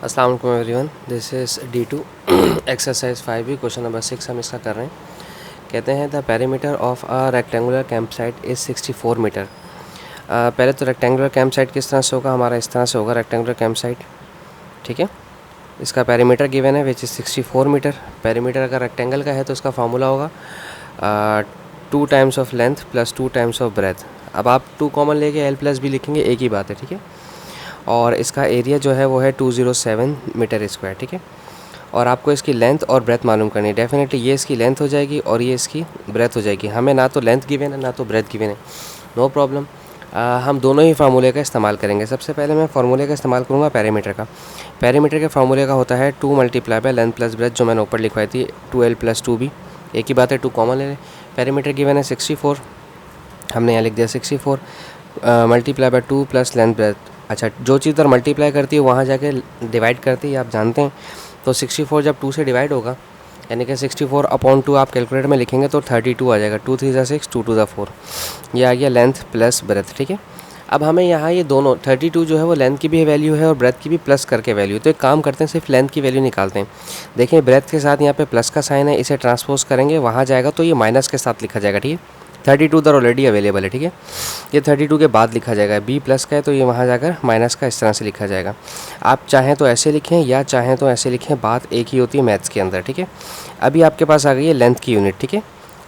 अस्सलाम वालेकुम everyone, this is D2 exercise 5B question number 6 हम इसका कर रहे हैं। कहते हैं the perimeter of a rectangular camp site is 64 metre. पहले तो रेक्टेंगुलर कैंप साइट किस तरह से होगा, हमारा इस तरह से होगा रेक्टेंगुलर कैंप साइट। ठीक है, इसका पेरीमीटर गिवन है विच इज़ 64 मीटर। पेरीमीटर अगर रेक्टेंगल का है तो इसका फार्मूला होगा 2 times of length plus 2 times of breadth. अब आप 2 कॉमन लेके L प्लस B लिखेंगे, एक ही बात है। ठीक है, और इसका एरिया जो है वो है 207 मीटर स्क्वायर। ठीक है, और आपको इसकी लेंथ और ब्रेथ मालूम करनी है। डेफिनेटली ये इसकी लेंथ हो जाएगी और ये इसकी ब्रेथ हो जाएगी। हमें ना तो लेंथ गिवन है ना तो ब्रेथ गिवन है, नो प्रॉब्लम। हम दोनों ही फार्मूले का इस्तेमाल करेंगे। सबसे पहले मैं फार्मूले का इस्तेमाल करूँगा पेरीमीटर का। पेरीमीटर के फार्मूले का होता है 2 multiply by length plus breadth, जो मैंने ऊपर लिखवाई थी 2L प्लस 2B। एक ही बात है, 2 कॉमन ले लें। पेरीमीटर गिवन है 64, हमने यहाँ लिख दिया 64 multiply by 2 plus length breadth. अच्छा, जो चीज़ उधर मल्टीप्लाई करती है वहाँ जाके डिवाइड करती है, आप जानते हैं। तो 64 जब 2 से डिवाइड होगा, यानी कि 64 अपॉन 2 आप कैलकुलेटर में लिखेंगे तो 32 आ जाएगा। 2 3 6, 2 2 4, ये आ गया लेंथ प्लस ब्रेथ। ठीक है, अब हमें यहाँ ये दोनों 32 जो है वो लेंथ की भी वैल्यू है और ब्रेथ की भी प्लस करके वैल्यू। तो एक काम करते हैं, सिर्फ लेंथ की वैल्यू निकालते हैं। देखें, ब्रेथ के साथ यहाँ पे प्लस का साइन है, इसे ट्रांसपोज करेंगे, वहाँ जाएगा तो ये माइनस के साथ लिखा जाएगा। ठीक है, 32 उधर ऑलरेडी अवेलेबल है। ठीक है, ये 32 के बाद लिखा जाएगा। बी प्लस का है तो ये वहाँ जाकर माइनस का इस तरह से लिखा जाएगा। आप चाहें तो ऐसे लिखें या चाहें तो ऐसे लिखें, बात एक ही होती है मैथ्स के अंदर। ठीक है, अभी आपके पास आ गई है लेंथ की यूनिट। ठीक है,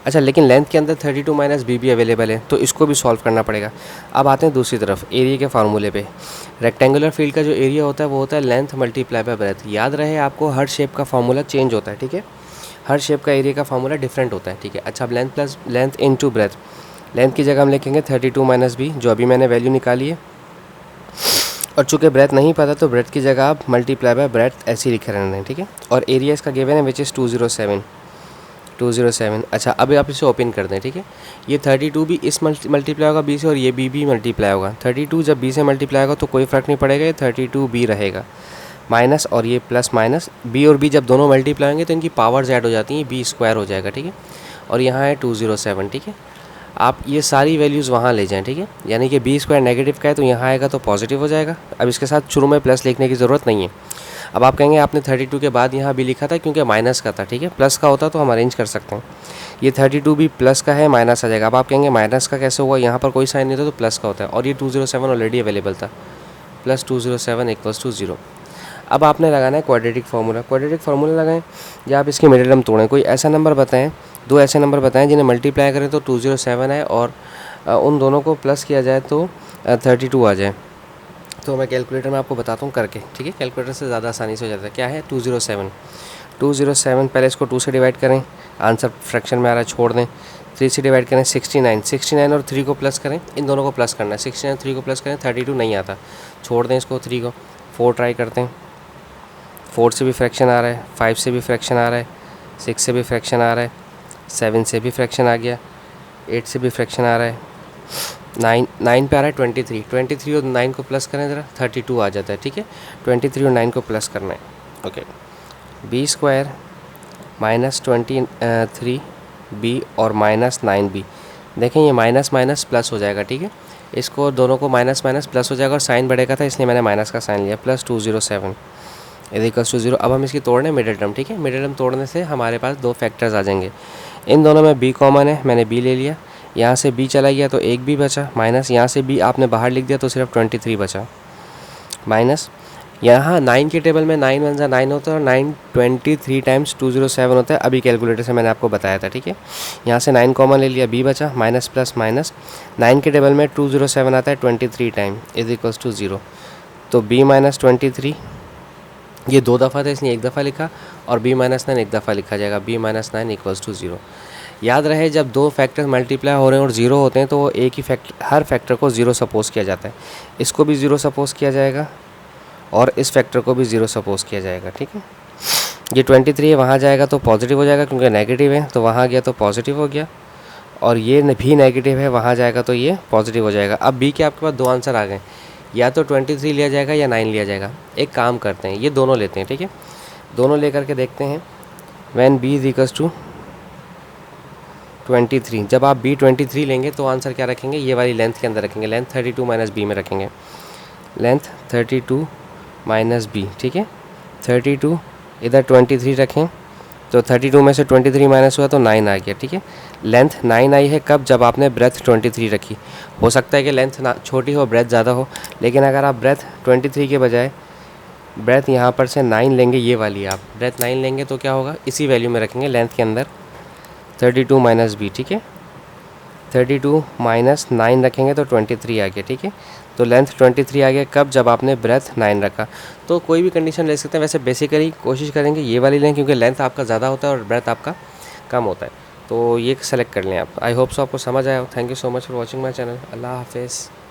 अच्छा, लेकिन लेंथ के अंदर 32 माइनस बी भी अवेलेबल है, तो इसको भी सॉल्व करना पड़ेगा। अब आते हैं दूसरी तरफ, एरिया के फार्मूले पे। रेक्टेंगुलर फील्ड का जो एरिया होता है वो होता है लेंथ मल्टीप्लाई बाय ब्रेथ। याद रहे आपको, हर शेप का फार्मूला चेंज होता है। ठीक है, हर शेप का एरिया का फार्मूला डिफरेंट होता है। ठीक है, अच्छा, अब length plus length into breadth. Length की जगह हम लिखेंगे 32 माइनस बी, जो अभी मैंने वैल्यू निकाली है। और चूँकि ब्रेथ नहीं पता तो ब्रेथ की जगह आप मल्टीप्लाई बाय ब्रेथ ऐसे ही लिखे रहना है। ठीक है, और एरिया इसका गिवन है विच इज़ 207। अच्छा, अभी आप इसे ओपन कर दें। ठीक है, ये 32 भी इस मल्टीप्लाई होगा बी से, और ये बी भी मल्टीप्लाई होगा। 32 जब बी से मल्टीप्लाई होगा तो कोई फ़र्क नहीं पड़ेगा, ये 32 बी रहेगा माइनस, और ये प्लस माइनस। बी और बी जब दोनों मल्टीप्लाई होंगे तो इनकी पावर्स ऐड हो जाती हैं, बी स्क्वायर हो जाएगा। ठीक है, और यहाँ है 207। ठीक है, आप ये सारी वैल्यूज़ वहाँ ले जाएं। ठीक है, यानी कि बी स्क्वायर नेगेटिव का है तो यहाँ आएगा तो पॉजिटिव हो जाएगा। अब इसके साथ शुरू में प्लस लिखने की ज़रूरत नहीं है। अब आप कहेंगे आपने 32 के बाद यहाँ भी लिखा था क्योंकि माइनस का था। ठीक है, प्लस का होता तो हम अरेंज कर सकते हैं। ये 32 भी प्लस का है, माइनस आ जाएगा। अब आप कहेंगे माइनस का कैसे हुआ, यहाँ पर कोई साइन नहीं था तो प्लस का होता है, और ये 207 ऑलरेडी अवेलेबल था, प्लस 207 इक्वल्स टू 0। अब आपने लगाना है क्वाड्रेटिक फार्मूला। क्वाड्रेटिक फार्मूला लगाएं या आप इसके मिडिल टर्म तोड़ें। कोई ऐसा नंबर बताएं, 2 ऐसे नंबर बताएं जिन्हें मल्टीप्लाई करें तो 207 आए और उन दोनों को प्लस किया जाए तो 32 आ जाए। तो मैं कैलकुलेटर में आपको बताता हूँ करके। ठीक है, कैलकुलेटर से ज़्यादा आसानी से हो जाता है। क्या है 207। पहले इसको 2 से डिवाइड करें, आंसर फ्रैक्शन में आ रहा है, छोड़ दें। 3 से डिवाइड करें 69 और 3 को प्लस करें, इन दोनों को प्लस करना है। 69 3 को प्लस करें, 32 नहीं आता, छोड़ दें इसको। 3 को 4 ट्राई करते हैं, 4 से भी फ्रैक्शन आ रहा है, 5 से भी फ्रैक्शन आ रहा है, 6 से भी फ्रैक्शन आ रहा है, 7 से भी फ्रैक्शन आ गया, 8 से भी फ्रैक्शन आ रहा है, 9 पे आ रहा है 23 और 9 को प्लस करें ज़रा, 32 आ जाता है। ठीक है, 23 और 9 को प्लस करना है। Okay, B square minus 23 B और माइनस 9b। देखें ये माइनस माइनस प्लस हो जाएगा। ठीक है, इसको दोनों को माइनस माइनस प्लस हो जाएगा और साइन बढ़ेगा था इसलिए मैंने माइनस का साइन लिया, प्लस 207 इक्वल्स टू 0। अब हम इसकी तोड़ने मिडिल टर्म। ठीक है, मिडिल टर्म तोड़ने से हमारे पास 2 फैक्टर्स आ जाएंगे। इन दोनों में b कॉमन है, मैंने b ले लिया, यहाँ से b चला गया तो एक b बचा, माइनस यहाँ से b आपने बाहर लिख दिया तो सिर्फ 23 बचा, माइनस यहाँ 9 के टेबल में 9 1 9 होता है और 9 23 टाइम्स 207 होता है। अभी कैलकुलेटर से मैंने आपको बताया था। ठीक है, यहाँ से 9 कॉमन ले लिया, b बचा, माइनस प्लस माइनस, 9 के टेबल में 207 आता है 23 टाइम इज इक्वल्स टू 0। तो b माइनस 23, ये 2 दफ़ा था इसलिए एक दफ़ा लिखा, और b माइनस 9 एक दफ़ा लिखा जाएगा, b माइनस 9 इक्वल्स टू 0। याद रहे, जब 2 फैक्टर मल्टीप्लाई हो रहे हैं और 0 होते हैं तो वो एक ही हर फैक्टर को 0 सपोज किया जाता है। इसको भी 0 सपोज किया जाएगा और इस फैक्टर को भी 0 सपोज किया जाएगा। ठीक है, ये 23 है, वहाँ जाएगा तो पॉजिटिव हो जाएगा क्योंकि नेगेटिव है, तो वहाँ गया तो पॉजिटिव हो गया, और ये भी नेगेटिव है, वहाँ जाएगा तो ये पॉजिटिव हो जाएगा। अब बी के आपके पास 2 आंसर आ गए, या तो 23 लिया जाएगा या 9 लिया जाएगा। एक काम करते हैं, ये दोनों लेते हैं। ठीक है, दोनों लेकर के देखते हैं। When b is equals to 23, जब आप b 23 लेंगे तो आंसर क्या रखेंगे, ये वाली लेंथ के अंदर रखेंगे, लेंथ 32 माइनस बी में रखेंगे, लेंथ 32 माइनस बी। ठीक है, 32, इधर 23 रखें तो 32 में से 23 माइनस हुआ तो 9 आ गया, ठीक है। लेंथ 9 आई है कब, जब आपने ब्रेथ 23 रखी। हो सकता है कि लेंथ ना छोटी हो, ब्रेथ ज़्यादा हो, लेकिन अगर आप ब्रेथ 23 के बजाय ब्रेथ यहाँ पर से 9 लेंगे, ये वाली आप ब्रेथ 9 लेंगे तो क्या होगा, इसी वैल्यू में रखेंगे लेंथ के अंदर 32 माइनस बी, ठीक है। 32 माइनस 9 रखेंगे तो 23 आ गया, ठीक है। तो लेंथ 23 आ गया कब, जब आपने ब्रेथ 9 रखा। तो कोई भी कंडीशन ले सकते हैं, वैसे बेसिकली कोशिश करेंगे ये वाली लें क्योंकि लेंथ आपका ज़्यादा होता है और ब्रेथ आपका कम होता है, तो ये सेलेक्ट कर लें आप। आई होप सो आपको समझ आया हो। Thank you so much for watching my channel. Allah हाफिज़।